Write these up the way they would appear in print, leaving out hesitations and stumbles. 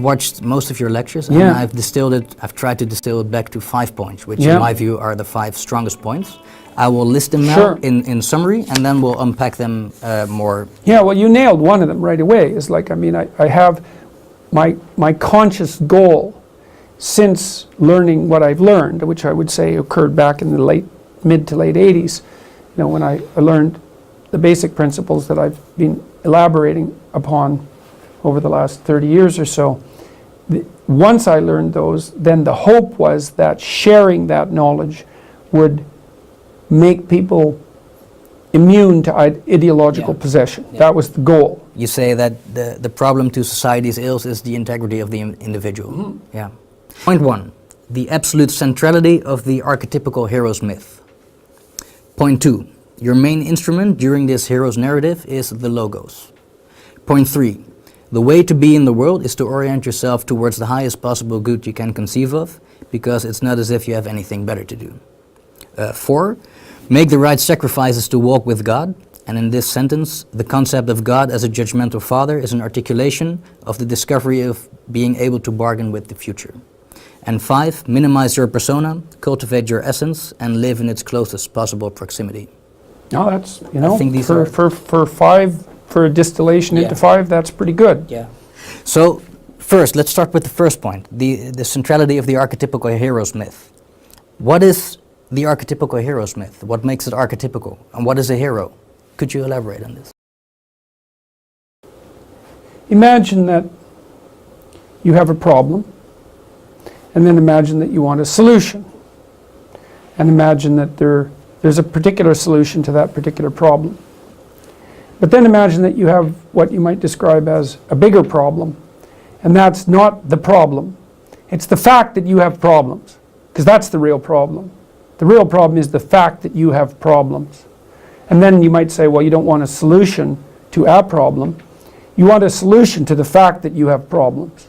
watched most of your lectures, and I've tried to distill it back to 5 points, which in my view are the 5 strongest points. I will list them now in summary, and then we'll unpack them more. Yeah, well, you nailed one of them right away. It's like, I mean, I have my conscious goal since learning what I've learned, which I would say occurred back in the mid to late 80s, you know, when I learned the basic principles that I've been elaborating upon over the last 30 years or so. Once I learned those, then the hope was that sharing that knowledge would make people immune to ideological possession. That was the goal. You say that the problem to society's ills is the integrity of the individual. Yeah. Point 1, the absolute centrality of the archetypical hero's myth. Point 2, your main instrument during this hero's narrative is the logos. Point 3, the way to be in the world is to orient yourself towards the highest possible good you can conceive of, because it's not as if you have anything better to do. 4, make the right sacrifices to walk with God, and in this sentence, the concept of God as a judgmental father is an articulation of the discovery of being able to bargain with the future. And 5, minimize your persona, cultivate your essence, and live in its closest possible proximity. No, that's, you know, I think these for a distillation into 5, that's pretty good. Yeah. So first, let's start with the first point, the centrality of the archetypical hero's myth. What is the archetypical hero's myth? What makes it archetypical? And what is a hero? Could you elaborate on this? Imagine that you have a problem, and then imagine that you want a solution. And imagine that there's a particular solution to that particular problem. But then imagine that you have what you might describe as a bigger problem, and that's not the problem. It's the fact that you have problems, because that's the real problem. The real problem is the fact that you have problems. And then you might say, well, you don't want a solution to a problem. You want a solution to the fact that you have problems.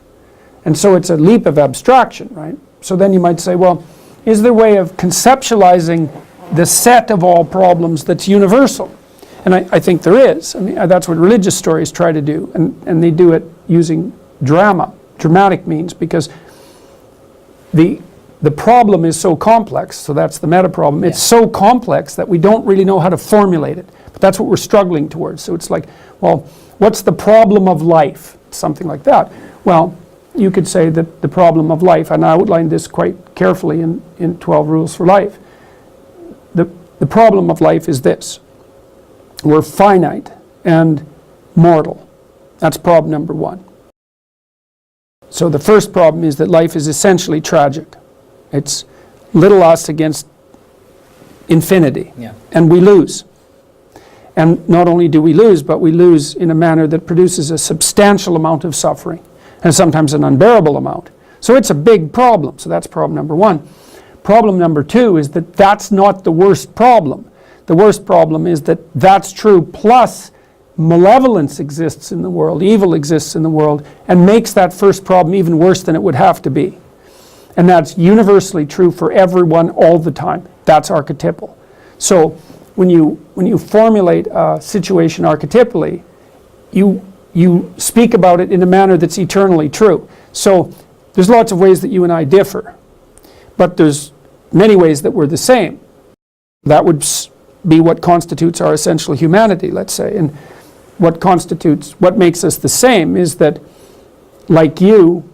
And so it's a leap of abstraction, right? So then you might say, well, is there a way of conceptualizing the set of all problems that's universal? And I think there is. I mean, that's what religious stories try to do. And they do it using dramatic means, because the problem is so complex, so that's the meta problem. It's so complex that we don't really know how to formulate it. But that's what we're struggling towards. So it's like, well, what's the problem of life? Something like that. Well, you could say that the problem of life, and I outlined this quite carefully in 12 Rules for Life. The problem of life is this. We're finite and mortal. That's problem number 1. So the first problem is that life is essentially tragic. It's little us against infinity, and we lose. And not only do we lose, but we lose in a manner that produces a substantial amount of suffering, and sometimes an unbearable amount. So it's a big problem. So that's problem number 1. Problem number 2 is that that's not the worst problem. The worst problem is that that's true, plus malevolence exists in the world, evil exists in the world, and makes that first problem even worse than it would have to be. And that's universally true for everyone all the time. That's archetypal. So when you formulate a situation archetypally, you speak about it in a manner that's eternally true. So there's lots of ways that you and I differ, but there's many ways that we're the same. That would be what constitutes our essential humanity, let's say. And what makes us the same is that, like you,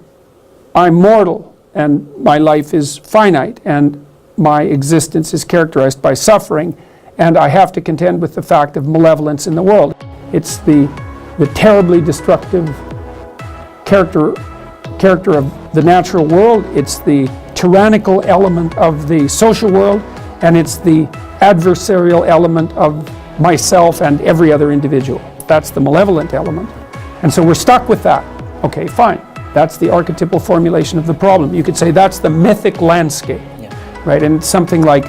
I'm mortal, and my life is finite, and my existence is characterized by suffering, and I have to contend with the fact of malevolence in the world. It's the terribly destructive character of the natural world, it's the tyrannical element of the social world, and it's the adversarial element of myself and every other individual. That's the malevolent element. And so we're stuck with that. Okay, fine. That's the archetypal formulation of the problem. You could say that's the mythic landscape, right? And it's something like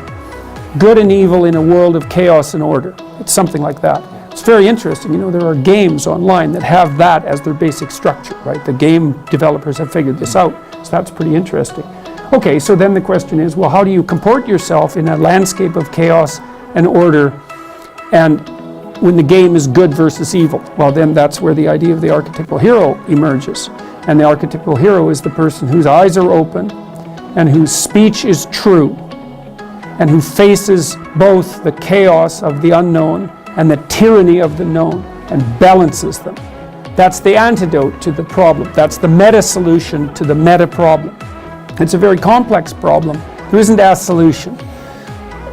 good and evil in a world of chaos and order. It's something like that. It's very interesting. You know, there are games online that have that as their basic structure, right? The game developers have figured this out. So that's pretty interesting. Okay, so then the question is, well, how do you comport yourself in a landscape of chaos and order, and when the game is good versus evil? Well, then that's where the idea of the archetypal hero emerges. And the archetypal hero is the person whose eyes are open and whose speech is true and who faces both the chaos of the unknown and the tyranny of the known and balances them. That's the antidote to the problem. That's the meta solution to the meta problem. It's a very complex problem. There isn't a solution.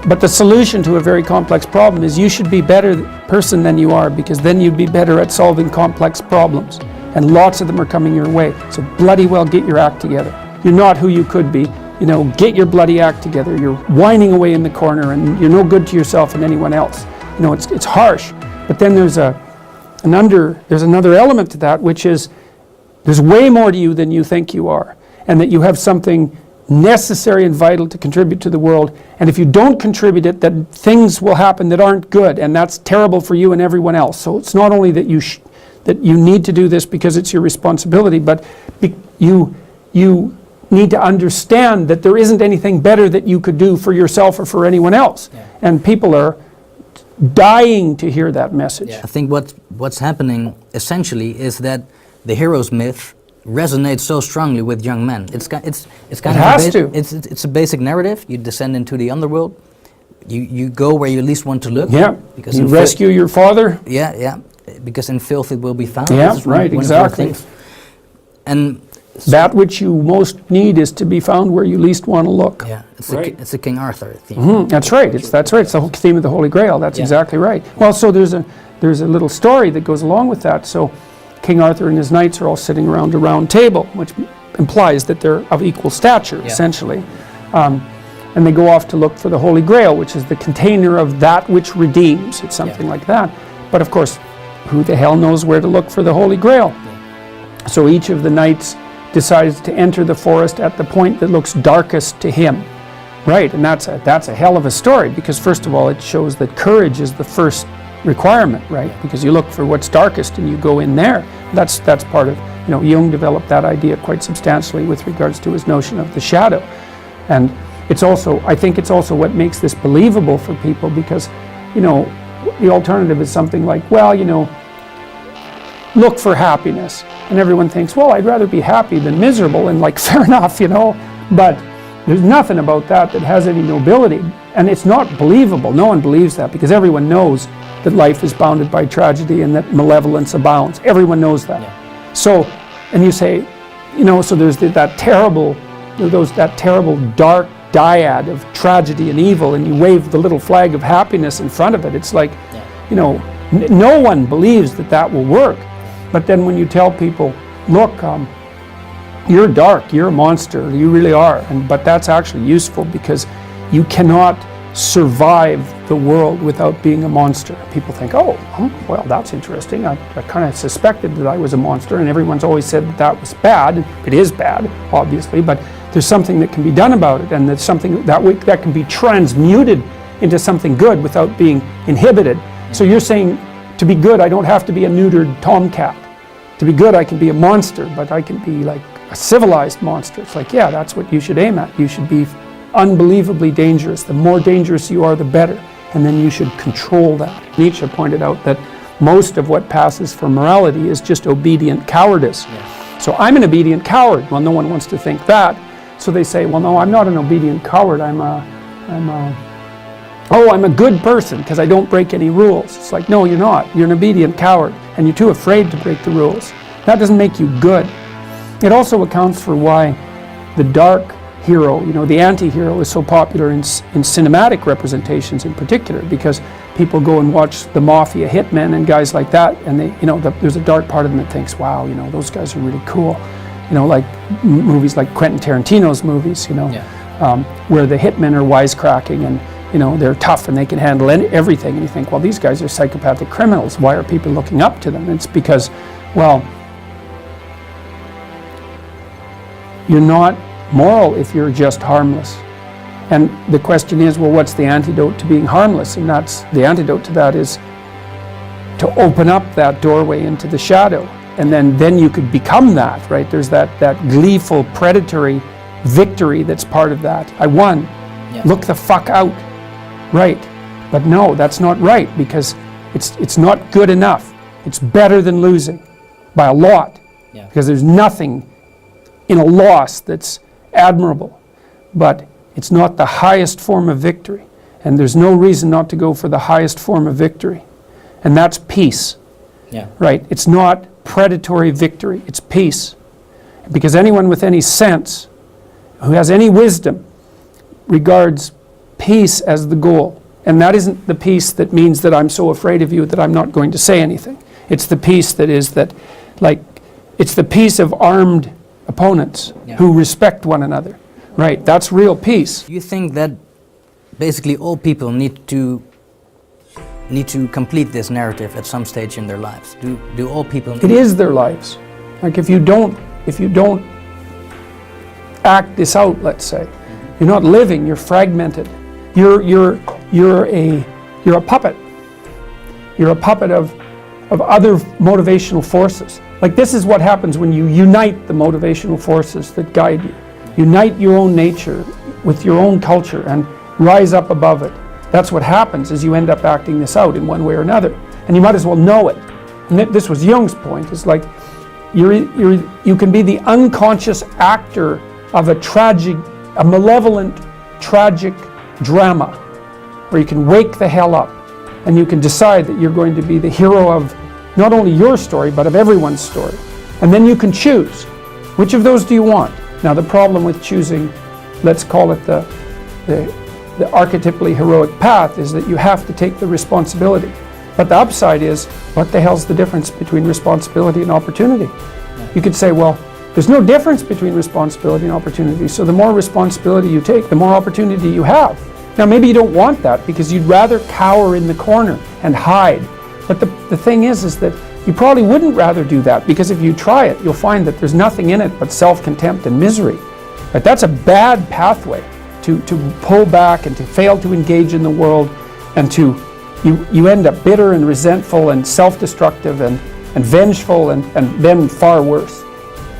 But the solution to a very complex problem is you should be a better person than you are, because then you'd be better at solving complex problems. And lots of them are coming your way. So bloody well get your act together. You're not who you could be. You know, get your bloody act together. You're whining away in the corner and you're no good to yourself and anyone else. You know, it's harsh. But then there's another element to that, which is there's way more to you than you think you are, and that you have something necessary and vital to contribute to the world. And if you don't contribute it, that things will happen that aren't good, and that's terrible for you and everyone else. So it's not only that you need to do this because it's your responsibility, but you need to understand that there isn't anything better that you could do for yourself or for anyone else. Yeah. And people are dying to hear that message. Yeah. I think what's happening essentially is that the hero's myth resonates so strongly with young men. It's a basic narrative. You descend into the underworld. You go where you least want to look. Yeah. Because you rescue your father. Yeah, yeah. Because in filth it will be found. Yeah, right, exactly. And that which you most need is to be found where you least want to look. Yeah, it's a King Arthur theme. Mm-hmm. That's right. That's right. It's the whole theme of the Holy Grail. That's exactly right. Well, so there's a little story that goes along with that. So King Arthur and his knights are all sitting around a round table, which implies that they're of equal stature, essentially. And they go off to look for the Holy Grail, which is the container of that which redeems. It's something like that. But of course, who the hell knows where to look for the Holy Grail? Yeah. So each of the knights decides to enter the forest at the point that looks darkest to him. Right, and that's a hell of a story, because first of all, it shows that courage is the first requirement, right? Because you look for what's darkest and you go in there. That's part of, Jung developed that idea quite substantially with regards to his notion of the shadow. And I think it's also what makes this believable for people, because, the alternative is something like, well, look for happiness. And everyone thinks, well, I'd rather be happy than miserable, and like, fair enough, but there's nothing about that has any nobility. And it's not believable. No one believes that, because everyone knows that life is bounded by tragedy and that malevolence abounds. Everyone knows that. Yeah. So, and you say, so there's that terrible dark dyad of tragedy and evil, and you wave the little flag of happiness in front of it. It's like, no one believes that will work. But then when you tell people, look, you're dark, you're a monster, you really are, but that's actually useful, because you cannot survive the world without being a monster. People think, well, that's interesting. I kind of suspected that I was a monster, and everyone's always said that was bad. It is bad, obviously, but there's something that can be done about it, and there's something that can be transmuted into something good without being inhibited. So you're saying, to be good, I don't have to be a neutered tomcat. To be good, I can be a monster, but I can be like a civilized monster. It's like, yeah, that's what you should aim at. You should be unbelievably dangerous. The more dangerous you are, the better. And then you should control that. Nietzsche pointed out that most of what passes for morality is just obedient cowardice. Yeah. So I'm an obedient coward. Well, no one wants to think that. So they say, well, no, I'm not an obedient coward. I'm a good person because I don't break any rules. It's like, no, you're not. You're an obedient coward, and you're too afraid to break the rules. That doesn't make you good. It also accounts for why the dark hero, the anti-hero, is so popular in cinematic representations in particular, because people go and watch the mafia hitmen and guys like that, and they, there's a dark part of them that thinks, wow, those guys are really cool. Like movies like Quentin Tarantino's movies, where the hitmen are wisecracking and they're tough and they can handle everything, and you think, well, these guys are psychopathic criminals. Why are people looking up to them? It's because, well, you're not moral if you're just harmless. And the question is, well, what's the antidote to being harmless? And the antidote to that is to open up that doorway into the shadow. And then you could become that, right? There's that gleeful, predatory victory that's part of that. I won. Yeah. Look the fuck out. Right. But no, that's not right, because it's not good enough. It's better than losing by a lot. Yeah. Because there's nothing in a loss that's admirable, but it's not the highest form of victory. And there's no reason not to go for the highest form of victory. And that's peace. Yeah. Right? It's not predatory victory, it's peace. Because anyone with any sense, who has any wisdom, regards peace as the goal. And that isn't the peace that means that I'm so afraid of you that I'm not going to say anything. It's the peace that is that, like, it's the peace of armed opponents who respect one another. Right? That's real peace. Do you think that basically all people need to complete this narrative at some stage in their lives? Do all people It is their lives. Like if you don't act this out, let's say, you're not living, you're fragmented. You're a puppet. You're a puppet of other motivational forces. Like this is what happens when you unite the motivational forces that guide you. Unite your own nature with your own culture and rise up above it. That's what happens is you end up acting this out in one way or another. And you might as well know it. And this was Jung's point, is like you can be the unconscious actor of a malevolent, tragic drama where you can wake the hell up and you can decide that you're going to be the hero of not only your story but of everyone's story. And then you can choose. Which of those do you want? Now the problem with choosing, let's call it the archetypally heroic path, is that you have to take the responsibility. But the upside is, what the hell's the difference between responsibility and opportunity? You could say, well, there's no difference between responsibility and opportunity, so the more responsibility you take, the more opportunity you have. Now maybe you don't want that because you'd rather cower in the corner and hide. But the thing is that you probably wouldn't rather do that, because if you try it, you'll find that there's nothing in it but self-contempt and misery. But that's a bad pathway to pull back and to fail to engage in the world, and you end up bitter and resentful and self-destructive and vengeful and then far worse.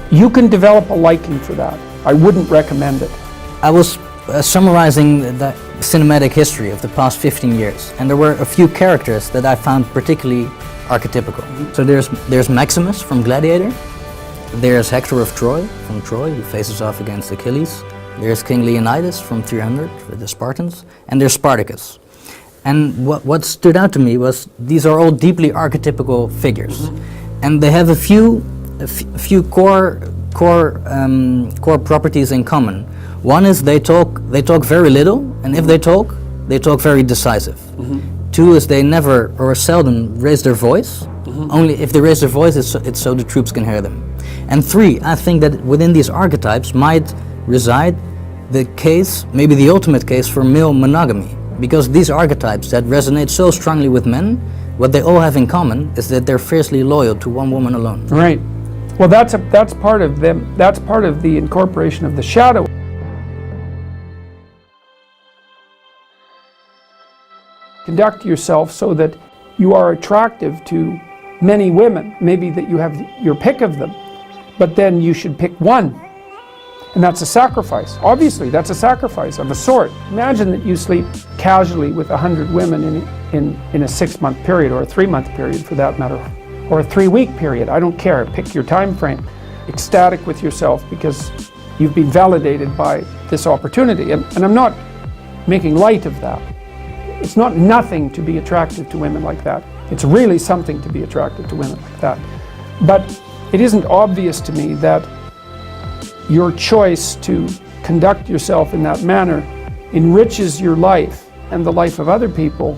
You can develop a liking for that. I wouldn't recommend it. I was summarizing the cinematic history of the past 15 years, and there were a few characters that I found particularly archetypical. So there's Maximus from Gladiator, there's Hector of Troy from Troy, who faces off against Achilles, there's King Leonidas from 300 with the Spartans, and there's Spartacus. And what stood out to me was these are all deeply archetypical figures, and they have a few core properties in common. One is they talk very little, and if they talk very decisive. Two is they never or seldom raise their voice. Only if they raise their voice, it's so the troops can hear them. And three, I think that within these archetypes might reside the case, maybe the ultimate case for male monogamy. Because these archetypes that resonate so strongly with men, what they all have in common is that they're fiercely loyal to one woman alone. Right. Well, that's part of them. That's part of the incorporation of the shadow. Conduct yourself so that you are attractive to many women. Maybe that you have your pick of them, but then you should pick one. And that's a sacrifice. Obviously, that's a sacrifice of a sort. Imagine that you sleep casually with 100 women in a 6-month period, or a 3-month period for that matter, or a 3-week period. I don't care. Pick your time frame. Ecstatic with yourself because you've been validated by this opportunity. And I'm not making light of that. It's not nothing to be attracted to women like that. It's really something to be attracted to women like that. But it isn't obvious to me that your choice to conduct yourself in that manner enriches your life and the life of other people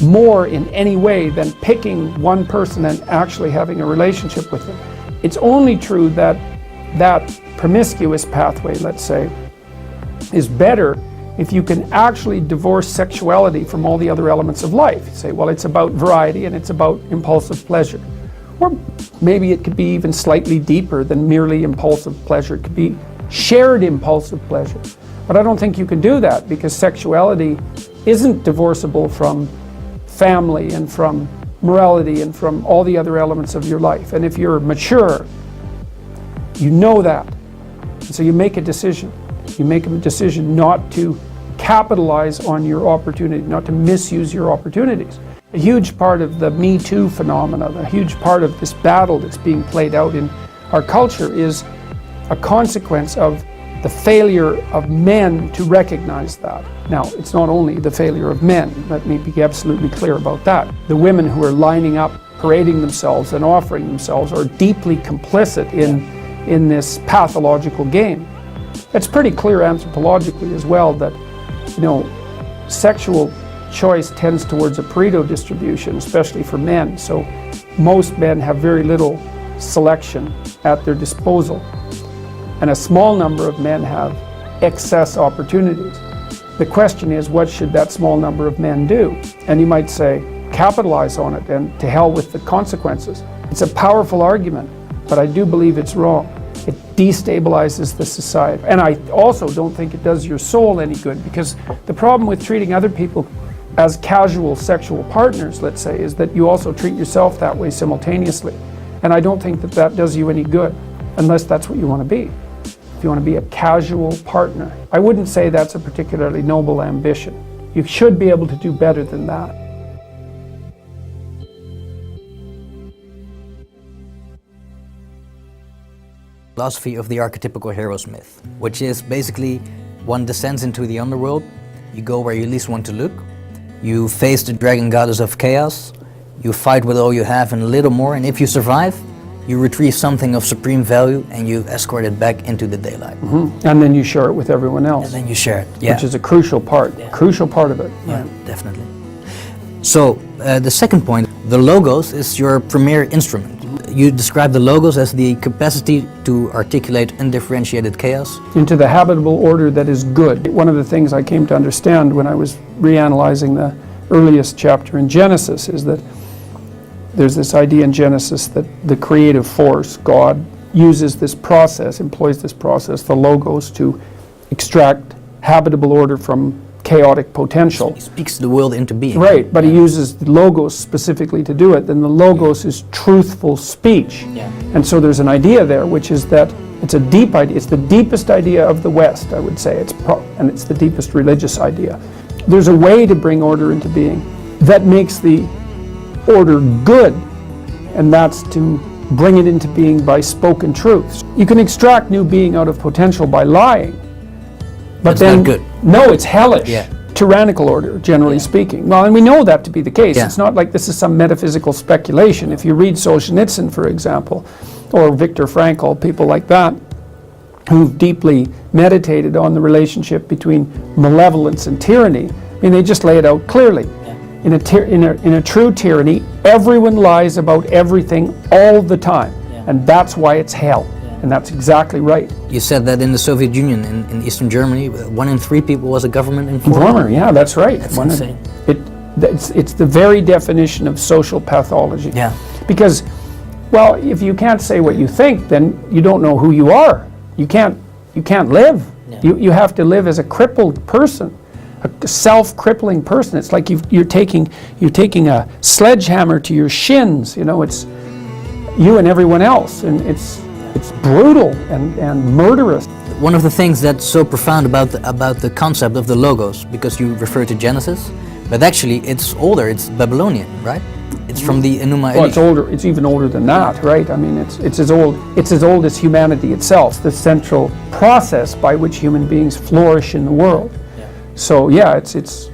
more in any way than picking one person and actually having a relationship with them. It's only true that that promiscuous pathway, let's say, is better if you can actually divorce sexuality from all the other elements of life. You say, well, it's about variety and it's about impulsive pleasure. Or maybe it could be even slightly deeper than merely impulsive pleasure. It could be shared impulsive pleasure. But I don't think you can do that, because sexuality isn't divorceable from family and from morality and from all the other elements of your life. And if you're mature, you know that. And so you make a decision. You make a decision not to capitalize on your opportunity, not to misuse your opportunities. A huge part of the Me Too phenomena, a huge part of this battle that's being played out in Our culture is a consequence of the failure of men to recognize that. Now, it's not only the failure of men, let me be absolutely clear about that. The women who are lining up, parading themselves and offering themselves are deeply complicit in this pathological game. It's pretty clear anthropologically as well that, sexual choice tends towards a Pareto distribution, especially for men. So most men have very little selection at their disposal. And a small number of men have excess opportunities. The question is, what should that small number of men do? And you might say, capitalize on it and to hell with the consequences. It's a powerful argument, but I do believe it's wrong. It destabilizes the society. And I also don't think it does your soul any good, because the problem with treating other people as casual sexual partners, let's say, is that you also treat yourself that way simultaneously. And I don't think that that does you any good, unless that's what you want to be. If you want to be a casual partner, I wouldn't say that's a particularly noble ambition. You should be able to do better than that. Philosophy of the archetypical hero's myth, which is basically one descends into the underworld, you go where you least want to look, you face the dragon goddess of chaos, you fight with all you have and a little more, and if you survive, you retrieve something of supreme value and you escort it back into the daylight. Mm-hmm. And then you share it with everyone else. And then you share it, yeah. Which is a crucial part, crucial part of it. Yeah, definitely. So, the second point, the logos is your premier instrument. You describe the logos as the capacity to articulate undifferentiated chaos into the habitable order that is good. One of the things I came to understand when I was reanalyzing the earliest chapter in Genesis is that there's this idea in Genesis that the creative force, God, uses this process, employs this process, the logos, to extract habitable order from chaotic potential. He speaks the world into being. Right, but he uses the logos specifically to do it. Then the logos is truthful speech. Yeah. And so there's an idea there, which is that it's a deep idea. It's the deepest idea of the West, I would say. And it's the deepest religious idea. There's a way to bring order into being that makes the order good, and that's to bring it into being by spoken truths. You can extract new being out of potential by lying. But that's then, not good. No, it's hellish. Yeah. Tyrannical order, generally speaking. Well, and we know that to be the case. Yeah. It's not like this is some metaphysical speculation. If you read Solzhenitsyn, for example, or Viktor Frankl, people like that, who've deeply meditated on the relationship between malevolence and tyranny, I mean, they just lay it out clearly. Yeah. In a true tyranny, everyone lies about everything all the time. Yeah. And that's why it's hell. And that's exactly right. You said that in the Soviet Union, in Eastern Germany, 1 in 3 people was a government informer. Informer, yeah, that's right. That's insane. It's the very definition of social pathology. Yeah. Because, well, if you can't say what you think, then you don't know who you are. You can't live. Yeah. You have to live as a crippled person, a self-crippling person. It's like you're taking a sledgehammer to your shins. It's you and everyone else, and it's brutal and murderous. One of the things that's so profound about the concept of the logos, because you refer to Genesis, but actually it's older, it's Babylonian, right? It's from the Enuma Elish. Well, it's older, it's even older than that, right? I mean, it's as old as humanity itself, the central process by which human beings flourish in the world. Yeah. So yeah, it's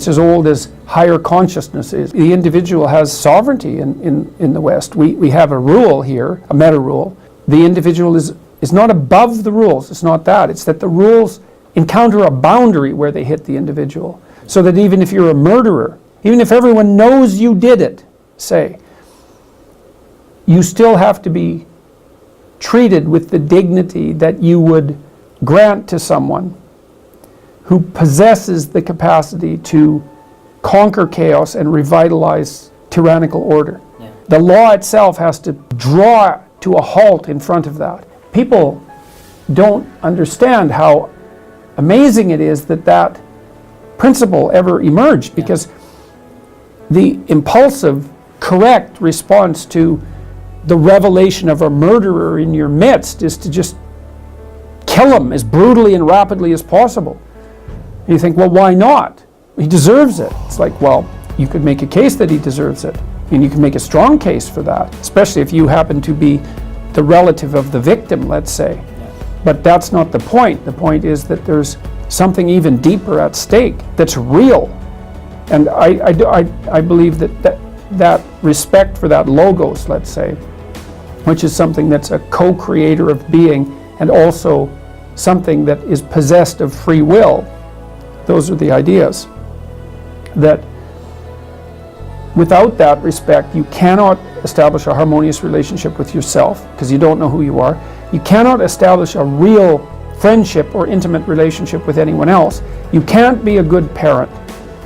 as old as higher consciousness is. The individual has sovereignty in the West. We have a rule here, a meta rule. The individual is not above the rules. It's not that. It's that the rules encounter a boundary where they hit the individual. So that even if you're a murderer, even if everyone knows you did it, say, you still have to be treated with the dignity that you would grant to someone who possesses the capacity to conquer chaos and revitalize tyrannical order. Yeah. The law itself has to draw to a halt in front of that. People don't understand how amazing it is that principle ever emerged, because the impulsive, correct response to the revelation of a murderer in your midst is to just kill him as brutally and rapidly as possible. And you think, well, why not? He deserves it. It's like, well, you could make a case that he deserves it, And you can make a strong case for that, especially if you happen to be the relative of the victim, let's say. But that's not the point. The point is that there's something even deeper at stake that's real. And I believe that respect for that logos, let's say, which is something that's a co-creator of being and also something that is possessed of free will, those are the ideas. That without that respect, you cannot establish a harmonious relationship with yourself because you don't know who you are. You cannot establish a real friendship or intimate relationship with anyone else. You can't be a good parent.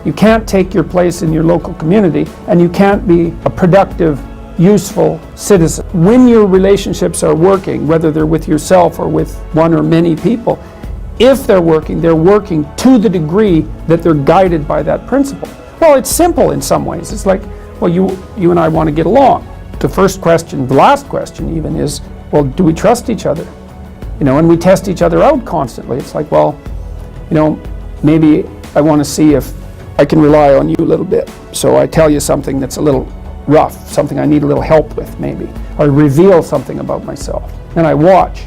You can't take your place in your local community, and you can't be a productive, useful citizen. When your relationships are working, whether they're with yourself or with one or many people, if they're working to the degree that they're guided by that principle. Well, it's simple in some ways. It's like, well, you and I want to get along. The first question, the last question even, is, well, do we trust each other? You know, and we test each other out constantly. It's like, well, you know, maybe I want to see if I can rely on you a little bit. So I tell you something that's a little rough, something I need a little help with maybe, or reveal something about myself. And I watch.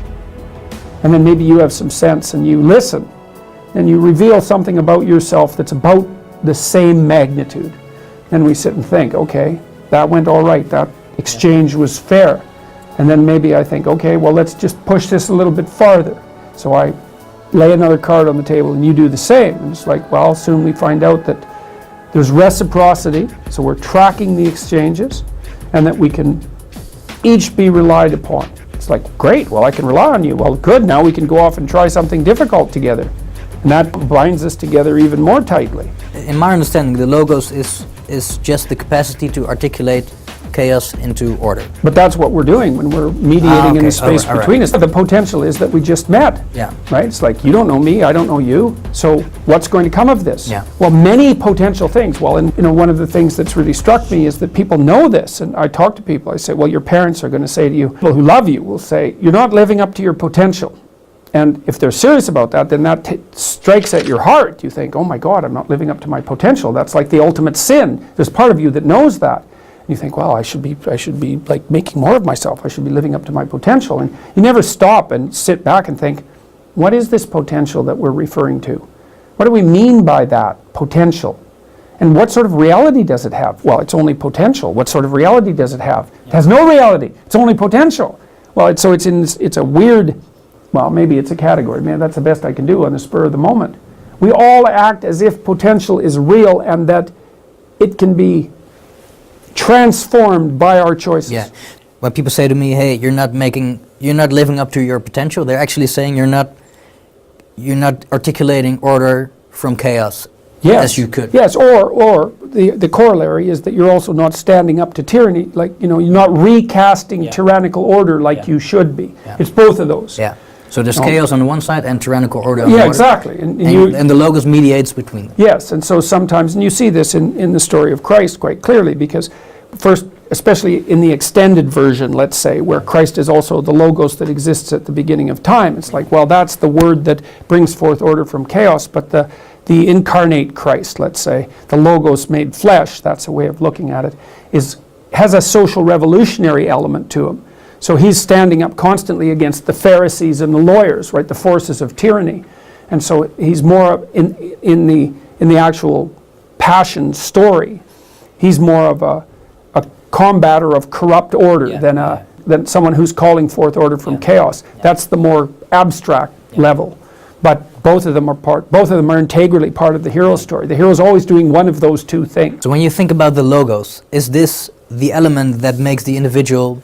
And then maybe you have some sense and you listen and you reveal something about yourself that's about the same magnitude. And we sit and think, okay, that went all right, that exchange was fair. And then maybe I think, okay, well, let's just push this a little bit farther. So I lay another card on the table and you do the same. And it's like, well, soon we find out that there's reciprocity, so we're tracking the exchanges, and that we can each be relied upon. It's like, great, well, I can rely on you. Well, good, now we can go off and try something difficult together. And that binds us together even more tightly. In my understanding, the logos is just the capacity to articulate chaos into order. But that's what we're doing when we're mediating in the space between us. The potential is that we just met, right? It's like, you don't know me, I don't know you, so what's going to come of this? Well, many potential things. Well, and you know, one of the things that's really struck me is that people know this, and I talk to people, I say, well, your parents are going to say to you, people who love you will say, you're not living up to your potential. And if they're serious about that, then that strikes at your heart. You think, oh my God, I'm not living up to my potential. That's like the ultimate sin. There's part of you that knows that. And you think, well, I should be like making more of myself. I should be living up to my potential. And you never stop and sit back and think, what is this potential that we're referring to? What do we mean by that potential? And what sort of reality does it have? Well, it's only potential. What sort of reality does it have? It has no reality. It's only potential. Well, it's a weird, well, maybe it's a category. Man, that's the best I can do on the spur of the moment. We all act as if potential is real and that it can be transformed by our choices. Yeah. When people say to me, hey, you're not living up to your potential, they're actually saying you're not articulating order from chaos as you could. Yes, or the corollary is that you're also not standing up to tyranny, like, you know, you're not recasting tyrannical order like you should be. It's both of those. Yeah. So there's chaos on the one side and tyrannical order on the other. Yeah, exactly. And the logos mediates between them. Yes, and so sometimes, and you see this in the story of Christ quite clearly, because first, especially in the extended version, let's say, where Christ is also the logos that exists at the beginning of time, it's like, well, that's the word that brings forth order from chaos, but the incarnate Christ, let's say, the logos made flesh, that's a way of looking at it, has a social revolutionary element to him. So he's standing up constantly against the Pharisees and the lawyers, right, the forces of tyranny. And so he's more in the actual passion story. He's more of a combatter of corrupt order than someone who's calling forth order from chaos. That's the more abstract level. But both of them are integrally part of the hero story. The hero's always doing one of those two things. So when you think about the logos, is this the element that makes the individual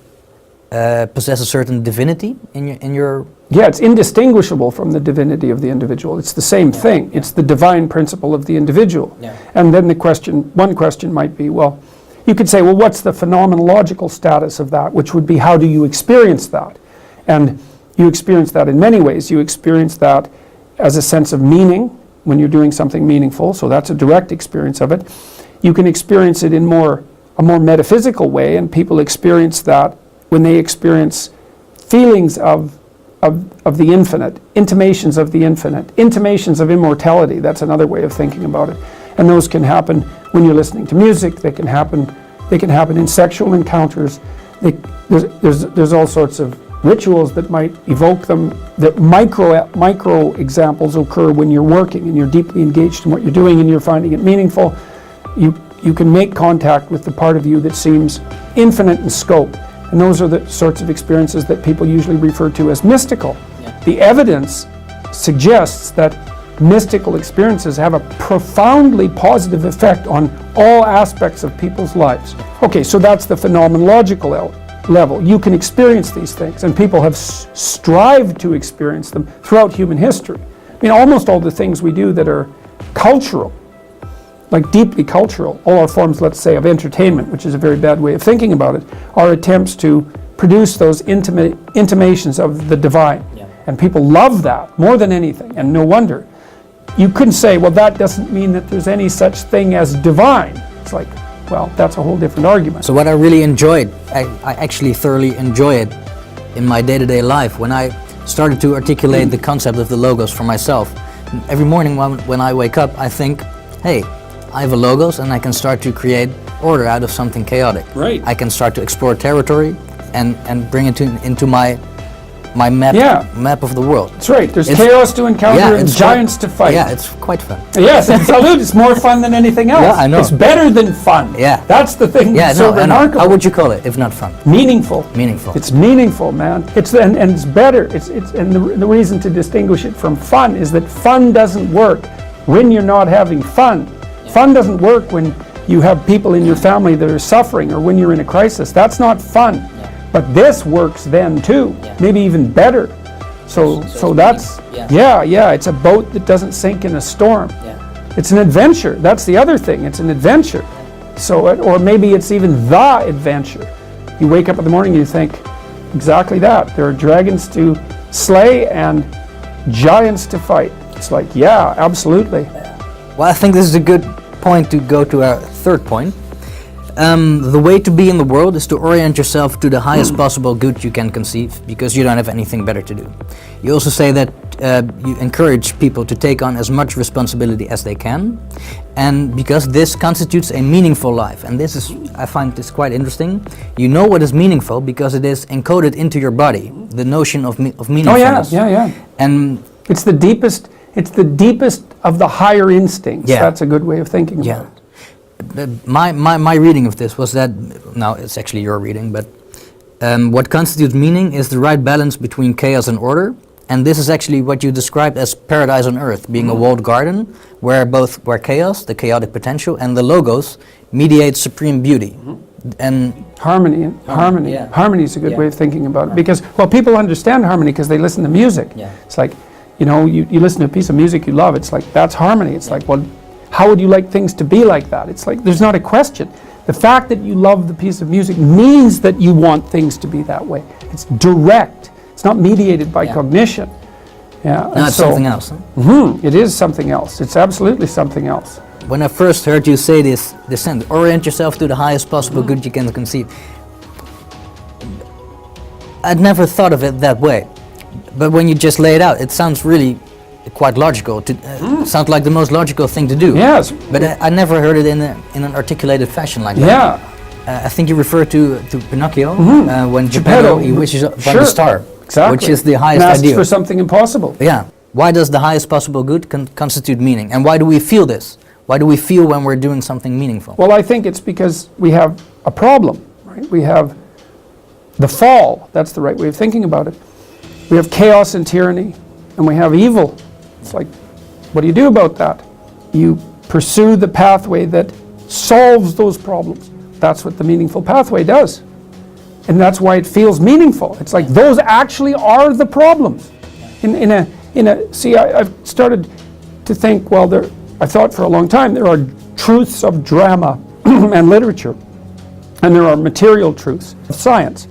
possess a certain divinity in your? Yeah, it's indistinguishable from the divinity of the individual. It's the same thing. It's the divine principle of the individual. And then one question might be, well, you could say, well, what's the phenomenological status of that, which would be, how do you experience that? And you experience that in many ways. You experience that as a sense of meaning when you're doing something meaningful, so that's a direct experience of it. You can experience it in a more metaphysical way, and people experience that when they experience feelings of the infinite, intimations of the infinite, intimations of immortality. That's another way of thinking about it. And those can happen when you're listening to music. They can happen They can happen in sexual encounters. There's all sorts of rituals that might evoke them. That micro examples occur when you're working and you're deeply engaged in what you're doing and you're finding it meaningful. You can make contact with the part of you that seems infinite in scope. And those are the sorts of experiences that people usually refer to as mystical. Yeah. The evidence suggests that mystical experiences have a profoundly positive effect on all aspects of people's lives. Okay, so that's the phenomenological level. You can experience these things, and people have strived to experience them throughout human history. I mean, almost all the things we do that are cultural, like deeply cultural, all our forms, let's say, of entertainment, which is a very bad way of thinking about it, are attempts to produce those intimations of the divine. Yeah. And people love that more than anything, and no wonder. You couldn't say, well, that doesn't mean that there's any such thing as divine. It's like, well, that's a whole different argument. So what I really enjoyed, I actually thoroughly enjoy it in my day-to-day life when I started to articulate the concept of the logos for myself. Every morning when I wake up, I think, hey, I have a logos and I can start to create order out of something chaotic. Right. I can start to explore territory and bring it into my map of the world. That's right. There's chaos to encounter and giants to fight. Yeah, it's quite fun. Yes, absolutely. It's more fun than anything else. Yeah, I know. It's better than fun. Yeah. That's the thing that's so remarkable. How would you call it if not fun? Meaningful. Meaningful. It's meaningful, man. And it's better. And the reason to distinguish it from fun is that fun doesn't work when you're not having fun. Yeah. Fun doesn't work when you have people in your family that are suffering or when you're in a crisis. That's not fun. Yeah. But this works then too, maybe even better. So that's, it's a boat that doesn't sink in a storm. Yeah. It's an adventure. That's the other thing. It's an adventure. So, or maybe it's even the adventure. You wake up in the morning and you think, exactly that. There are dragons to slay and giants to fight. It's like, yeah, absolutely. Well, I think this is a good point to go to our third point. The way to be in the world is to orient yourself to the highest possible good you can conceive, because you don't have anything better to do. You also say that you encourage people to take on as much responsibility as they can, and because this constitutes a meaningful life. And this is, I find this quite interesting. You know what is meaningful because it is encoded into your body, the notion of meaningfulness. Oh yeah. And it's the deepest of the higher instincts. Yeah. That's a good way of thinking about it. My reading of this was that, now it's actually your reading, but what constitutes meaning is the right balance between chaos and order, and this is actually what you described as paradise on earth, being a walled garden where chaos, the chaotic potential, and the logos mediate supreme beauty. And harmony. Yeah. Harmony is a good way of thinking about it, because, well, people understand harmony because they listen to music. Yeah. It's like, you listen to a piece of music you love, it's like, that's harmony. It's like, well, how would you like things to be like that? It's like, there's not a question. The fact that you love the piece of music means that you want things to be that way. It's direct. It's not mediated by cognition. Yeah. No, it's something else. Huh? It is something else. It's absolutely something else. When I first heard you say this sentence, orient yourself to the highest possible good you can conceive, I'd never thought of it that way. But when you just lay it out, it sounds really quite logical. Sounds like the most logical thing to do. Yes. But I never heard it in an articulated fashion like that. Yeah. I think you refer to Pinocchio when Geppetto he wishes upon the star, which is the highest asks ideal. for something impossible. Yeah. Why does the highest possible good constitute meaning? And why do we feel this? Why do we feel when we're doing something meaningful? Well, I think it's because we have a problem, right? We have the fall. That's the right way of thinking about it. We have chaos and tyranny, and we have evil. It's like, what do you do about that? You pursue the pathway that solves those problems. That's what the meaningful pathway does. And that's why it feels meaningful. It's like those actually are the problems. I've started to think, well, I thought for a long time there are truths of drama and literature, and there are material truths of science.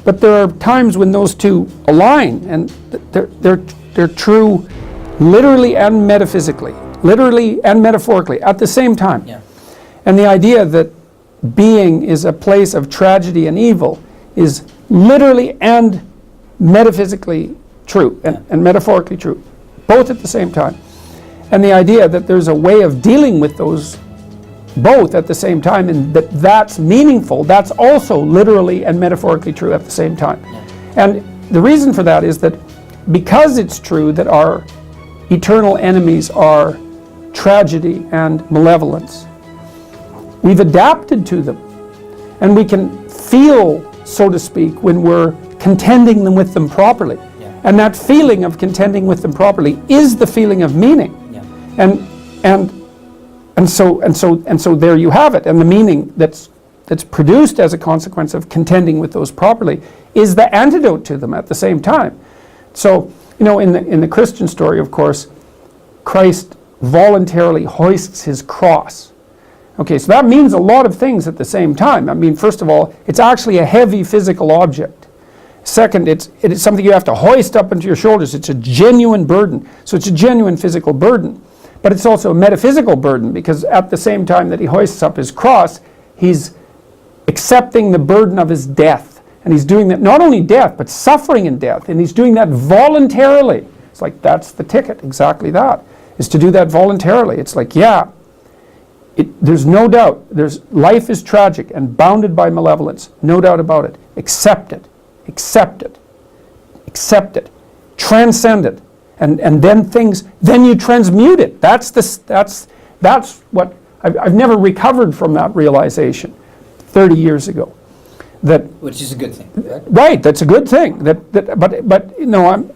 But there are times when those two align, and they're true literally and metaphysically, literally and metaphorically at the same time. Yeah. And the idea that being is a place of tragedy and evil is literally and metaphysically true and metaphorically true, both at the same time. And the idea that there's a way of dealing with those both at the same time, and that's meaningful, that's also literally and metaphorically true at the same time. And the reason for that is that because it's true that our eternal enemies are tragedy and malevolence, we've adapted to them, and we can feel, so to speak, when we're contending with them properly. And that feeling of contending with them properly is the feeling of meaning. And so there you have it. And the meaning that's produced as a consequence of contending with those properly is the antidote to them at the same time. So, in the Christian story, of course, Christ voluntarily hoists his cross. Okay, so that means a lot of things at the same time. I mean, first of all, it's actually a heavy physical object. Second, it is something you have to hoist up into your shoulders. It's a genuine burden. So it's a genuine physical burden. But it's also a metaphysical burden, because at the same time that he hoists up his cross, he's accepting the burden of his death. And he's doing that, not only death, but suffering in death. And he's doing that voluntarily. It's like, that's the ticket, exactly that, is to do that voluntarily. It's like, yeah, there's no doubt. Life is tragic and bounded by malevolence. No doubt about it. Accept it. Accept it. Accept it. Transcend it. And then you transmute it. That's what I've never recovered from that realization 30 years ago. Which is a good thing, right? Right, that's a good thing. But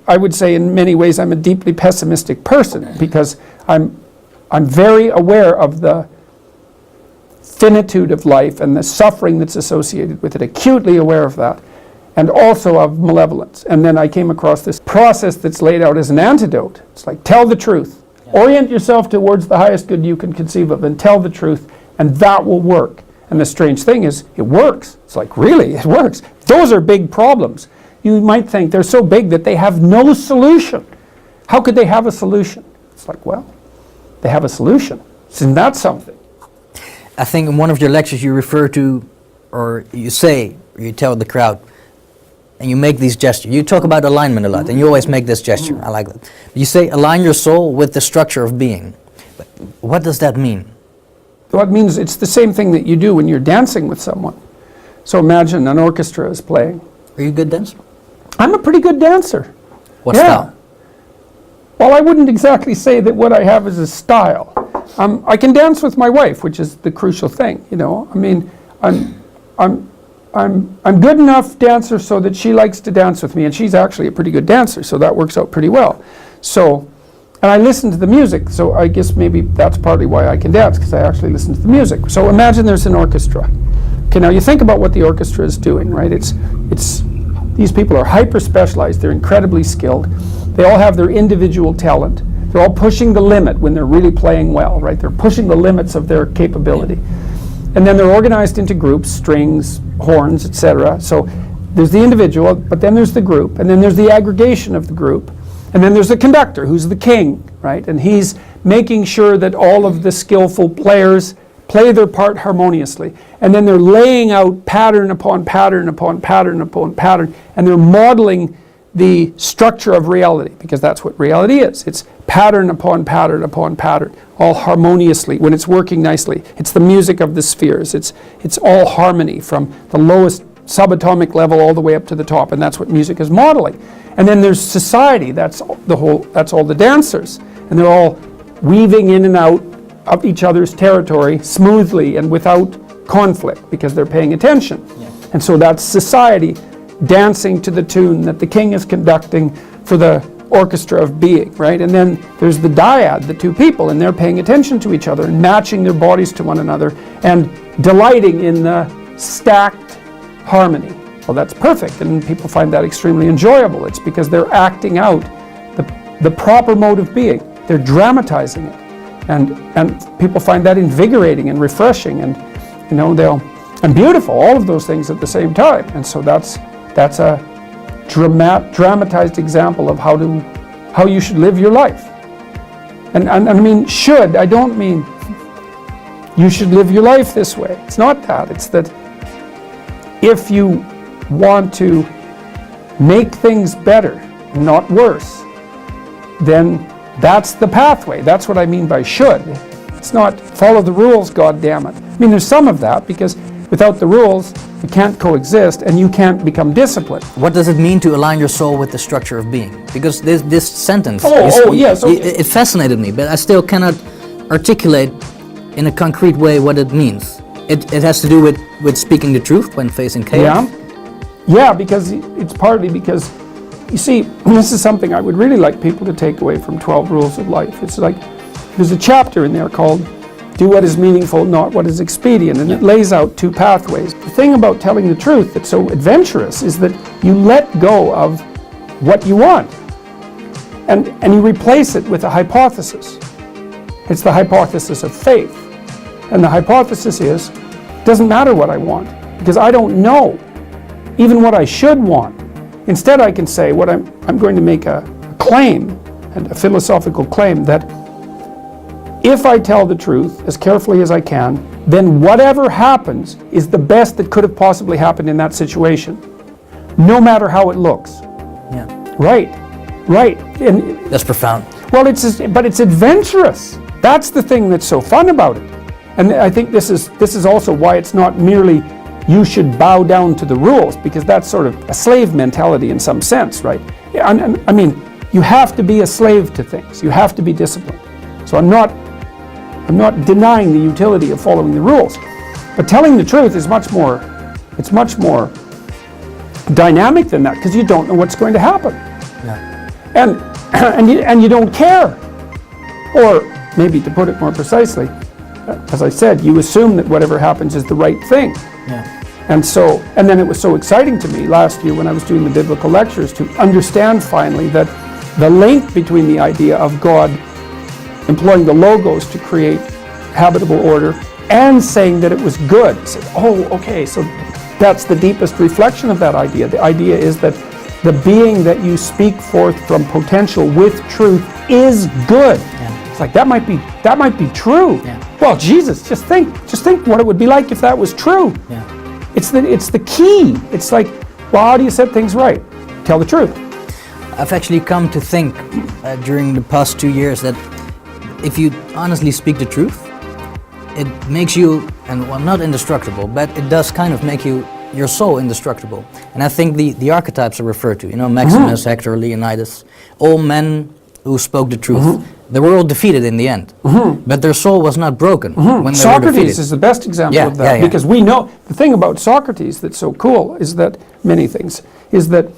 I would say in many ways I'm a deeply pessimistic person, because I'm very aware of the finitude of life and the suffering that's associated with it, acutely aware of that, and also of malevolence. And then I came across this process that's laid out as an antidote. It's like, tell the truth. Yeah. Orient yourself towards the highest good you can conceive of, and tell the truth, and that will work. And the strange thing is, it works. It's like, really? It works. Those are big problems. You might think they're so big that they have no solution. How could they have a solution? It's like, well, they have a solution. Isn't that something? I think in one of your lectures you refer to, or you tell the crowd, and you make these gestures. You talk about alignment a lot, and you always make this gesture. I like that. You say, align your soul with the structure of being. But what does that mean? Well, it means it's the same thing that you do when you're dancing with someone. So imagine an orchestra is playing. Are you a good dancer? I'm a pretty good dancer. What style? Well, I wouldn't exactly say that what I have is a style. I can dance with my wife, which is the crucial thing. I mean, I'm good enough dancer so that she likes to dance with me, and she's actually a pretty good dancer, so that works out pretty well. So, and I listen to the music, so I guess maybe that's partly why I can dance, because I actually listen to the music. So imagine there's an orchestra. Okay, now you think about what the orchestra is doing, right? These people are hyper specialized, they're incredibly skilled, they all have their individual talent, they're all pushing the limit when they're really playing well, right? They're pushing the limits of their capability. And then they're organized into groups, strings, horns, etc. So there's the individual, but then there's the group, and then there's the aggregation of the group, and then there's the conductor, who's the king, right? And he's making sure that all of the skillful players play their part harmoniously. And then they're laying out pattern upon pattern upon pattern upon pattern, and they're modeling the structure of reality, because that's what reality is. It's pattern upon pattern upon pattern, all harmoniously, when it's working nicely. It's the music of the spheres. It's all harmony from the lowest subatomic level all the way up to the top, and that's what music is modeling. And then there's society, that's all the dancers, and they're all weaving in and out of each other's territory smoothly and without conflict, because they're paying attention. Yeah. And so that's society dancing to the tune that the king is conducting for the orchestra of being, right? And then there's the dyad, the two people, and they're paying attention to each other and matching their bodies to one another and delighting in the stacked harmony. Well, that's perfect, and people find that extremely enjoyable. It's because they're acting out the proper mode of being. They're dramatizing it, and people find that invigorating and refreshing, and and beautiful. All of those things at the same time. And so that's a dramatized example of how you should live your life. And I mean should, I don't mean you should live your life this way. It's not that. It's that if you want to make things better, not worse, then that's the pathway. That's what I mean by should. It's not follow the rules, God damn it. I mean, there's some of that, because without the rules, you can't coexist and you can't become disciplined. What does it mean to align your soul with the structure of being? Because this sentence, Yes. Okay. it fascinated me, but I still cannot articulate in a concrete way what it means. It has to do with speaking the truth when facing chaos. Yeah, because it's partly because, you see, this is something I would really like people to take away from 12 Rules of Life. It's like, there's a chapter in there called Do What Is Meaningful, Not What Is Expedient, and it lays out 2 pathways. The thing about telling the truth that's so adventurous is that you let go of what you want, and you replace it with a hypothesis. It's the hypothesis of faith. And the hypothesis is, it doesn't matter what I want, because I don't know even what I should want. Instead, I can say, what I'm going to make a claim, and a philosophical claim, that if I tell the truth as carefully as I can, then whatever happens is the best that could have possibly happened in that situation, no matter how it looks. Yeah. Right. And That's profound. well, but it's adventurous. That's the thing that's so fun about it. And I think this is also why it's not merely you should bow down to the rules, because that's sort of a slave mentality in some sense, right? I mean, you have to be a slave to things. You have to be disciplined. So I'm not denying the utility of following the rules, but telling the truth is much more dynamic than that, because you don't know what's going to happen. Yeah. And you don't care. Or maybe to put it more precisely, as I said, you assume that whatever happens is the right thing. Yeah. And then it was so exciting to me last year when I was doing the biblical lectures to understand finally that the link between the idea of God employing the logos to create habitable order and saying that it was good. I said, oh, okay, so that's the deepest reflection of that idea. The idea is that the being that you speak forth from potential with truth is good. Yeah. It's like that might be true. Yeah. Well, Jesus, just think what it would be like if that was true. Yeah. It's the key. It's like, well, how do you set things right? Tell the truth. I've actually come to think during the past 2 years that if you honestly speak the truth, it makes you, and well, not indestructible, but it does kind of make your soul indestructible. And I think the archetypes are referred to, Maximus, Hector, Leonidas, all men who spoke the truth. They were all defeated in the end, but their soul was not broken when they were defeated. Socrates is the best example of that, because we know, the thing about Socrates that's so cool is that, many things, is that,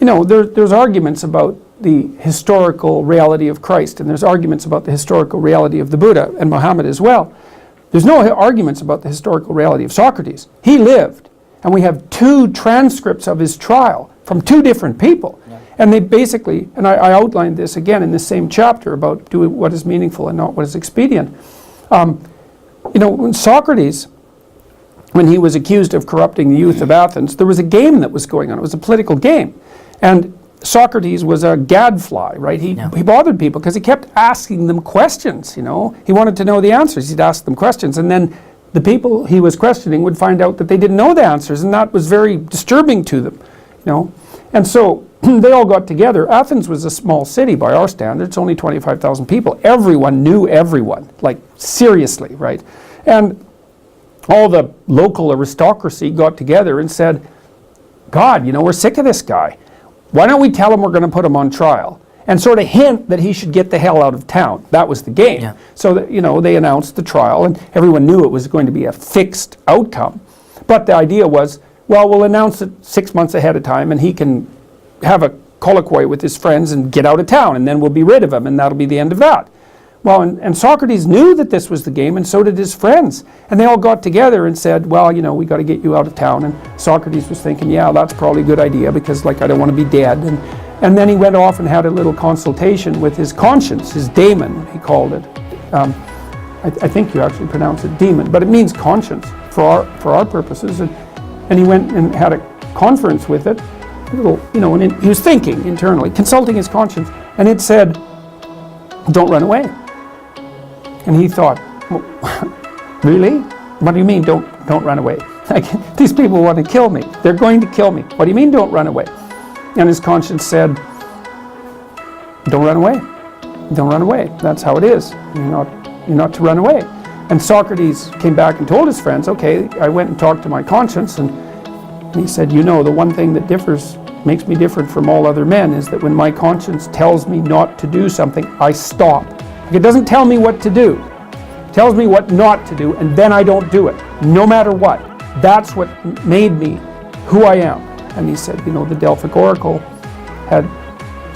there's arguments about the historical reality of Christ, and there's arguments about the historical reality of the Buddha and Muhammad as well. There's no arguments about the historical reality of Socrates. He lived, and we have 2 transcripts of his trial from 2 different people. Yeah. And they basically, and I outlined this again in the same chapter about doing what is meaningful and not what is expedient. When Socrates, when he was accused of corrupting the youth of Athens, there was a game that was going on. It was a political game. And Socrates was a gadfly, right? He bothered people because he kept asking them questions, He wanted to know the answers. He'd ask them questions, and then the people he was questioning would find out that they didn't know the answers, and that was very disturbing to them, And so they all got together. Athens was a small city by our standards, only 25,000 people. Everyone knew everyone, like seriously, right? And all the local aristocracy got together and said, God, we're sick of this guy. Why don't we tell him we're going to put him on trial? And sort of hint that he should get the hell out of town. That was the game. Yeah. So that, they announced the trial, and everyone knew it was going to be a fixed outcome. But the idea was, well, we'll announce it 6 months ahead of time, and he can have a colloquy with his friends and get out of town, and then we'll be rid of him, and that'll be the end of that. Well, and Socrates knew that this was the game, and so did his friends. And they all got together and said, well, we got to get you out of town. And Socrates was thinking, yeah, that's probably a good idea, because, I don't want to be dead. And then he went off and had a little consultation with his conscience, his daemon, he called it. I think you actually pronounce it demon, but it means conscience for our purposes. And he went and had a conference with it, and he was thinking internally, consulting his conscience, and it said, don't run away. And he thought, well, really? What do you mean, don't run away? These people want to kill me. They're going to kill me. What do you mean, don't run away? And his conscience said, don't run away. Don't run away. That's how it is. you're not to run away. And Socrates came back and told his friends, okay, I went and talked to my conscience, and he said, you know, the one thing that makes me different from all other men is that when my conscience tells me not to do something, I stop. It doesn't tell me what to do. It tells me what not to do, and then I don't do it, no matter what. That's what made me who I am. And he said, you know, the Delphic Oracle had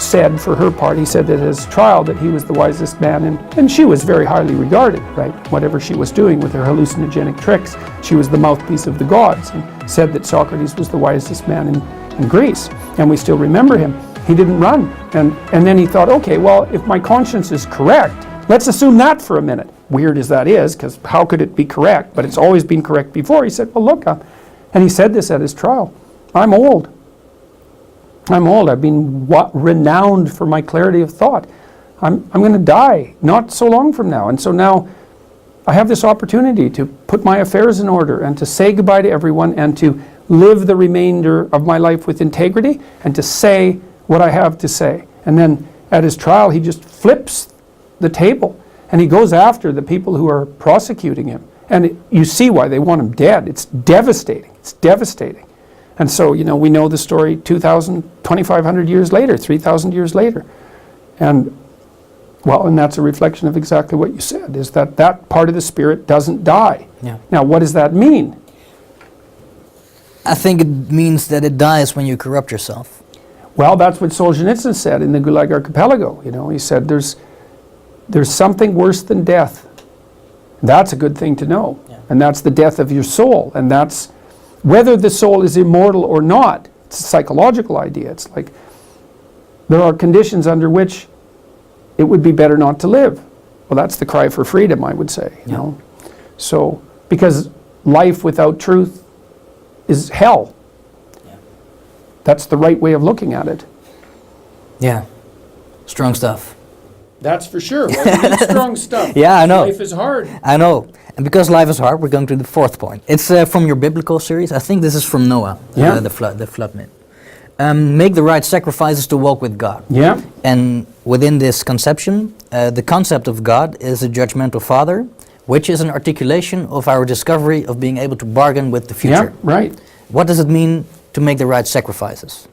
said, for her part, he said at his trial that he was the wisest man, and she was very highly regarded, right? Whatever she was doing with her hallucinogenic tricks, she was the mouthpiece of the gods, and said that Socrates was the wisest man in Greece, and we still remember him. He didn't run, and then he thought, okay, well, if my conscience is correct, let's assume that for a minute. Weird as that is, because how could it be correct? But it's always been correct before. He said, well, look, and he said this at his trial, I'm old. I've been renowned for my clarity of thought. I'm going to die not so long from now. And so now I have this opportunity to put my affairs in order and to say goodbye to everyone and to live the remainder of my life with integrity and to say what I have to say. And then at his trial, he just flips the table and he goes after the people who are prosecuting him. And you see why they want him dead. It's devastating. It's devastating. And so, you know, we know the story 2,500 years later, 3,000 years later. And, well, and that's a reflection of exactly what you said, is that that part of the spirit doesn't die. Yeah. Now, what does that mean? I think it means that it dies when you corrupt yourself. Well, that's what Solzhenitsyn said in the Gulag Archipelago. You know, he said there's something worse than death. That's a good thing to know. Yeah. And that's the death of your soul. And that's whether the soul is immortal or not. It's a psychological idea. It's like there are conditions under which it would be better not to live. Well, that's the cry for freedom, I would say. You know? So, because life without truth is hell. Yeah. That's the right way of looking at it. Yeah. Strong stuff. That's for sure. Well, you need strong stuff. Yeah, I know. Life is hard. I know. And because life is hard, we're going to the fourth point. It's from your biblical series. I think this is from Noah, the flood myth. Make the right sacrifices to walk with God. Yeah. And within this conception, the concept of God is a judgmental father, which is an articulation of our discovery of being able to bargain with the future. Yeah, right. What does it mean to make the right sacrifices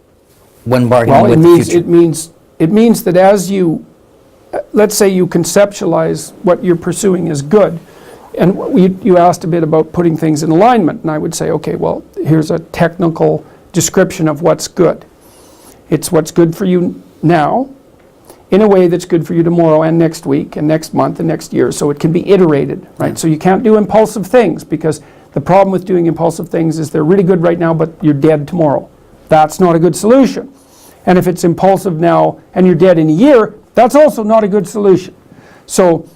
when bargaining with the future? It means that as you, let's say you conceptualize what you're pursuing as good, and you asked a bit about putting things in alignment, and I would say, okay, well, here's a technical description of what's good. It's what's good for you now, in a way that's good for you tomorrow and next week and next month and next year, so it can be iterated, right? So you can't do impulsive things, because the problem with doing impulsive things is they're really good right now, but you're dead tomorrow. That's not a good solution. And if it's impulsive now and you're dead in a year, that's also not a good solution. So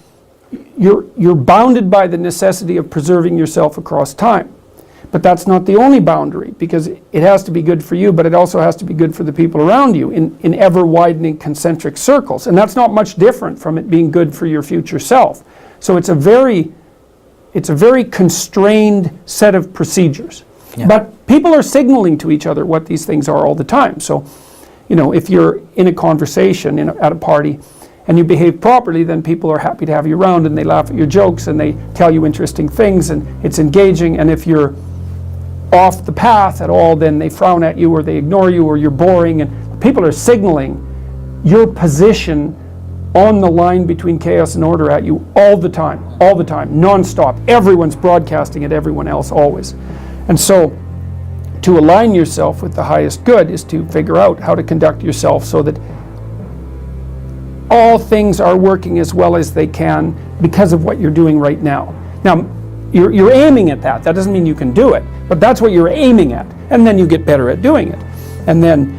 you're bounded by the necessity of preserving yourself across time. But that's not the only boundary, because it has to be good for you, but it also has to be good for the people around you in ever-widening concentric circles. And that's not much different from it being good for your future self. So it's a very constrained set of procedures. Yeah. But people are signaling to each other what these things are all the time. So, you know, if you're in a conversation at a party and you behave properly, then people are happy to have you around and they laugh at your jokes and they tell you interesting things and it's engaging. And if you're off the path at all, then they frown at you or they ignore you or you're boring. And people are signaling your position on the line between chaos and order at you all the time, non-stop. Everyone's broadcasting at everyone else always. And so to align yourself with the highest good is to figure out how to conduct yourself so that all things are working as well as they can because of what you're doing right now. Now, you're aiming at that. That doesn't mean you can do it, but that's what you're aiming at. And then you get better at doing it. And then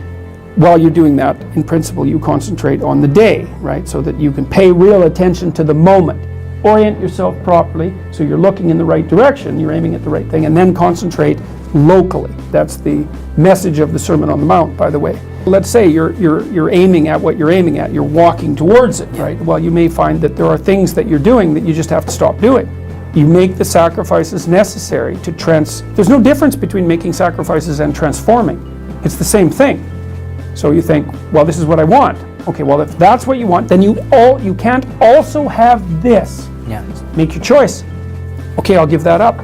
while you're doing that, in principle, you concentrate on the day, right? So that you can pay real attention to the moment. Orient yourself properly so you're looking in the right direction, you're aiming at the right thing, and then concentrate locally. That's the message of the Sermon on the Mount, by the way. Let's say you're aiming at what you're aiming at, you're walking towards it, right? Well, you may find that there are things that you're doing that you just have to stop doing. You make the sacrifices necessary to there's no difference between making sacrifices and transforming. It's the same thing. So you think, well, this is what I want. Okay, well, if that's what you want, then you can't also have this. Yeah. Make your choice. Okay, I'll give that up.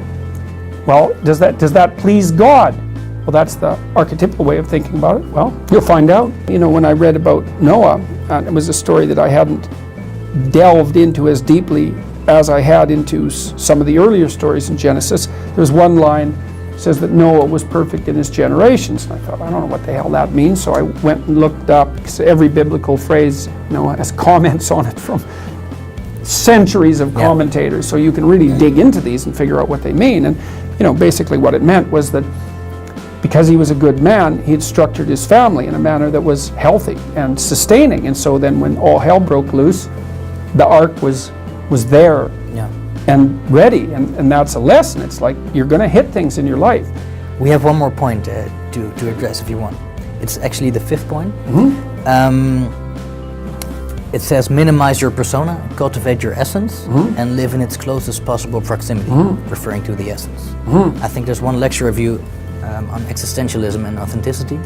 Well, does that please God? Well, that's the archetypal way of thinking about it. Well, you'll find out. You know, when I read about Noah, and it was a story that I hadn't delved into as deeply as I had into some of the earlier stories in Genesis. There's one line that says that Noah was perfect in his generations. And I thought, I don't know what the hell that means. So I went and looked up, because every biblical phrase, you know, has comments on it from centuries of commentators. So you can really dig into these and figure out what they mean. And, you know, basically what it meant was that because he was a good man, he had structured his family in a manner that was healthy and sustaining. And so then when all hell broke loose, the ark was there and ready. And that's a lesson. It's like you're going to hit things in your life. We have one more point to address if you want. It's actually the 5th point. It says minimize your persona, cultivate your essence, and live in its closest possible proximity, referring to the essence. I think there's one lecture review on existentialism and authenticity,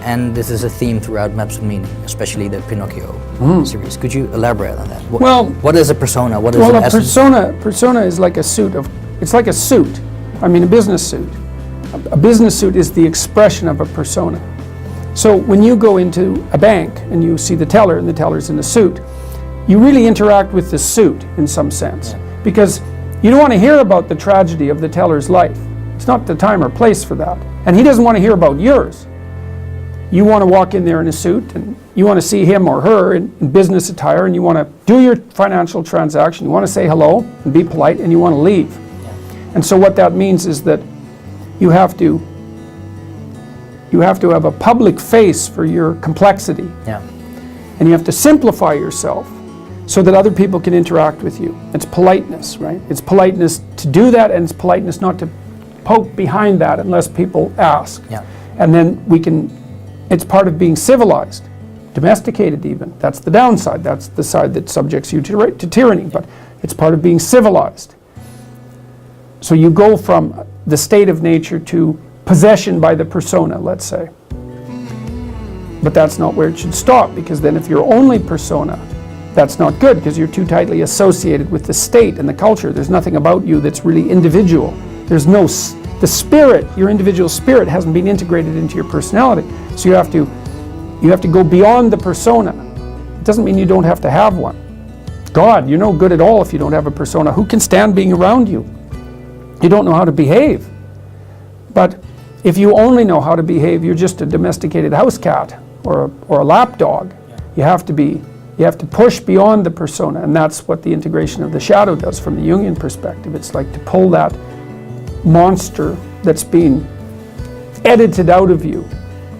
and this is a theme throughout Maps of Meaning, especially the Pinocchio series. Could you elaborate on that? What is a persona? What is an essence? Persona is like a suit it's like a suit. I mean, a business suit. A business suit is the expression of a persona. So when you go into a bank and you see the teller and the teller's in a suit, you really interact with the suit in some sense, because you don't want to hear about the tragedy of the teller's life. It's not the time or place for that. And he doesn't want to hear about yours. You want to walk in there in a suit, and you want to see him or her in business attire, and you want to do your financial transaction. You want to say hello and be polite, and you want to leave. And so what that means is that you have to have a public face for your complexity. And you have to simplify yourself so that other people can interact with you. It's politeness, right? It's politeness to do that, and it's politeness not to poke behind that unless people ask. And then it's part of being civilized, domesticated even. That's the downside. That's the side that subjects you to tyranny, but it's part of being civilized. So you go from the state of nature to possession by the persona, let's say. But that's not where it should stop, because then if you're only persona, that's not good, because you're too tightly associated with the state and the culture. There's nothing about you that's really individual. There's no, the spirit, your individual spirit hasn't been integrated into your personality. So you have to go beyond the persona. It doesn't mean you don't have to have one. God, you're no good at all if you don't have a persona. Who can stand being around you? You don't know how to behave. But if you only know how to behave, you're just a domesticated house cat or a lap dog. You have to push beyond the persona, and that's what the integration of the shadow does from the Jungian perspective. It's like to pull that monster that's been edited out of you,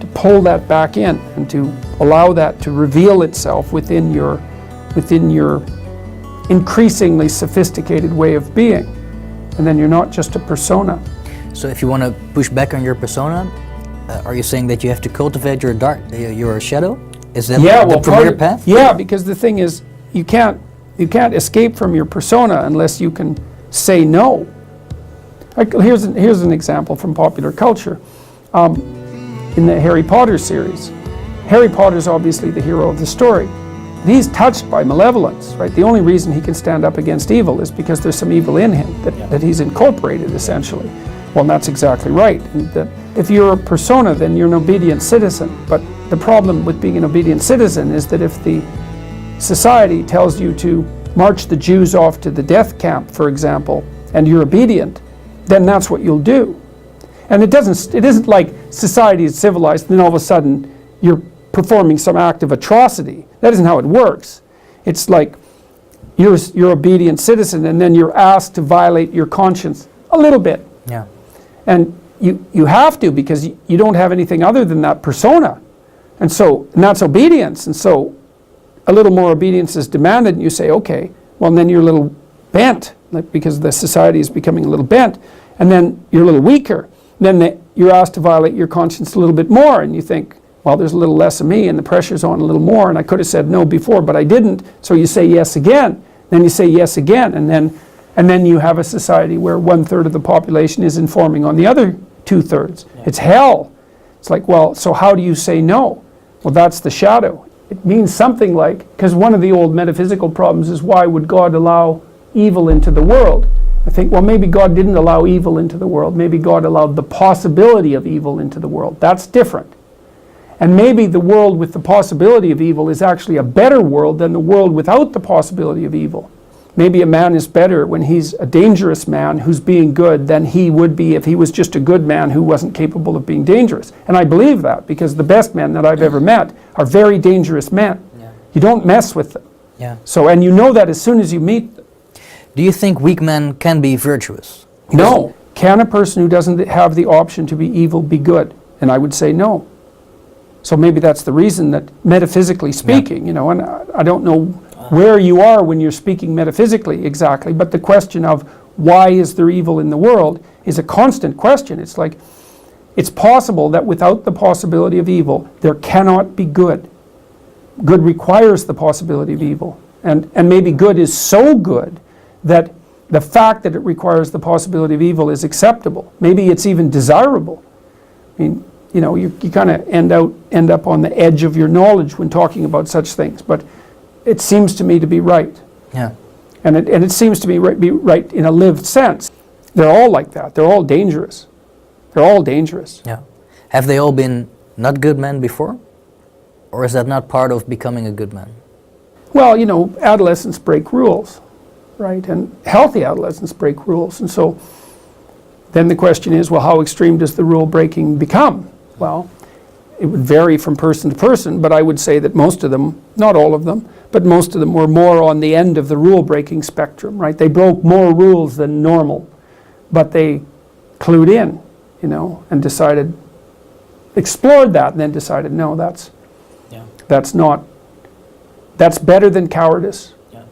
to pull that back in and to allow that to reveal itself within your increasingly sophisticated way of being. And then you're not just a persona. So if you want to push back on your persona, are you saying that you have to cultivate your shadow? Is that the premier path? Yeah, because the thing is, you can't escape from your persona unless you can say no. Here's an example from popular culture. In the Harry Potter series, Harry Potter's obviously the hero of the story. He's touched by malevolence, right? The only reason he can stand up against evil is because there's some evil in him that he's incorporated, essentially. Well, that's exactly right. And that if you're a persona, then you're an obedient citizen. But the problem with being an obedient citizen is that if the society tells you to march the Jews off to the death camp, for example, and you're obedient, then that's what you'll do. And it isn't like society is civilized and then all of a sudden you're performing some act of atrocity. That isn't how it works. It's like you're an obedient citizen, and then you're asked to violate your conscience a little bit. Yeah. And you have to, because you don't have anything other than that persona. And that's obedience. And so a little more obedience is demanded, and you say, okay, well, and then you're a little bent, because the society is becoming a little bent, and then you're a little weaker. Then you're asked to violate your conscience a little bit more, and you think, well, there's a little less of me, and the pressure's on a little more, and I could have said no before, but I didn't, so you say yes again. Then you say yes again, and then you have a society where 1/3 of the population is informing on the other 2/3. Yeah. It's hell. It's like, well, so how do you say no? Well, that's the shadow. It means something like, because one of the old metaphysical problems is, why would God allow evil into the world. I think, well, maybe God didn't allow evil into the world. Maybe God allowed the possibility of evil into the world. That's different. And maybe the world with the possibility of evil is actually a better world than the world without the possibility of evil. Maybe a man is better when he's a dangerous man who's being good than he would be if he was just a good man who wasn't capable of being dangerous. And I believe that because the best men that I've ever met are very dangerous men. Yeah. You don't mess with them. Yeah. So, and you know that as soon as you meet them. Do you think weak men can be virtuous? No. Can a person who doesn't have the option to be evil be good? And I would say no. So maybe that's the reason that metaphysically speaking, you know, and I don't know where you are when you're speaking metaphysically exactly, but the question of why is there evil in the world is a constant question. It's like, it's possible that without the possibility of evil, there cannot be good. Good requires the possibility of evil. And maybe good is so good that the fact that it requires the possibility of evil is acceptable. Maybe it's even desirable. I mean, you know, you kind of end up on the edge of your knowledge when talking about such things, but it seems to me to be right. Yeah. And it seems to be right in a lived sense. They're all like that. They're all dangerous. They're all dangerous. Yeah. Have they all been not good men before? Or is that not part of becoming a good man? Well, you know, adolescents break rules, right? And healthy adolescents break rules. And so then the question is, well, how extreme does the rule breaking become? Well, it would vary from person to person, but I would say that most of them, not all of them, but most of them were more on the end of the rule-breaking spectrum, right? They broke more rules than normal, but they clued in, you know, and decided, explored that, and then decided, no, that's better than cowardice. Yeah.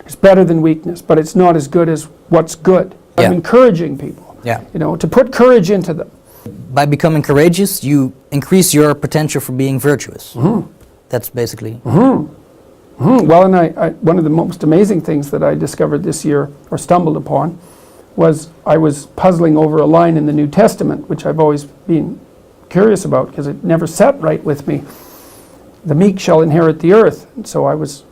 It's better than weakness, but it's not as good as what's good. Yeah. I'm encouraging people, you know, to put courage into them. By becoming courageous, you increase your potential for being virtuous. Mm-hmm. That's basically... Mm-hmm. Mm-hmm. Well, and I one of the most amazing things that I discovered this year, or stumbled upon, was I was puzzling over a line in the New Testament, which I've always been curious about because it never sat right with me. The meek shall inherit the earth. And so I was,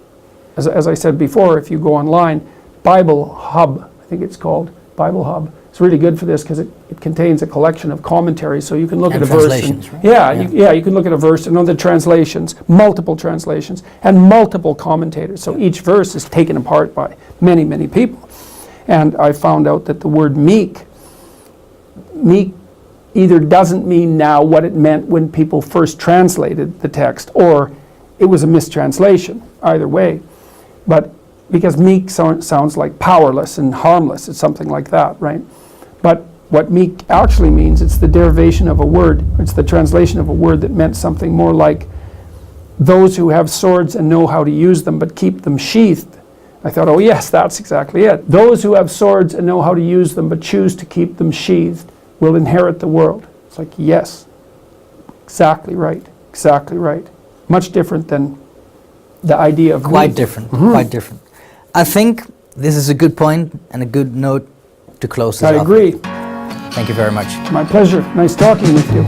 as I said before, if you go online, Bible Hub, I think it's called, Bible Hub. It's really good for this because it contains a collection of commentaries, so you can look at a verse. And, right? You can look at a verse and other translations, multiple translations, and multiple commentators. So each verse is taken apart by many, many people. And I found out that the word meek either doesn't mean now what it meant when people first translated the text, or it was a mistranslation, either way. But because meek sounds like powerless and harmless, it's something like that, right? But what meek actually means, it's the derivation of a word, it's the translation of a word that meant something more like those who have swords and know how to use them but keep them sheathed. I thought, oh yes, that's exactly it. Those who have swords and know how to use them but choose to keep them sheathed will inherit the world. It's like, yes, exactly right, exactly right. Much different than the idea of quite different, quite different. I think this is a good point and a good note to close this off. I agree. Thank you very much. My pleasure. Nice talking with you.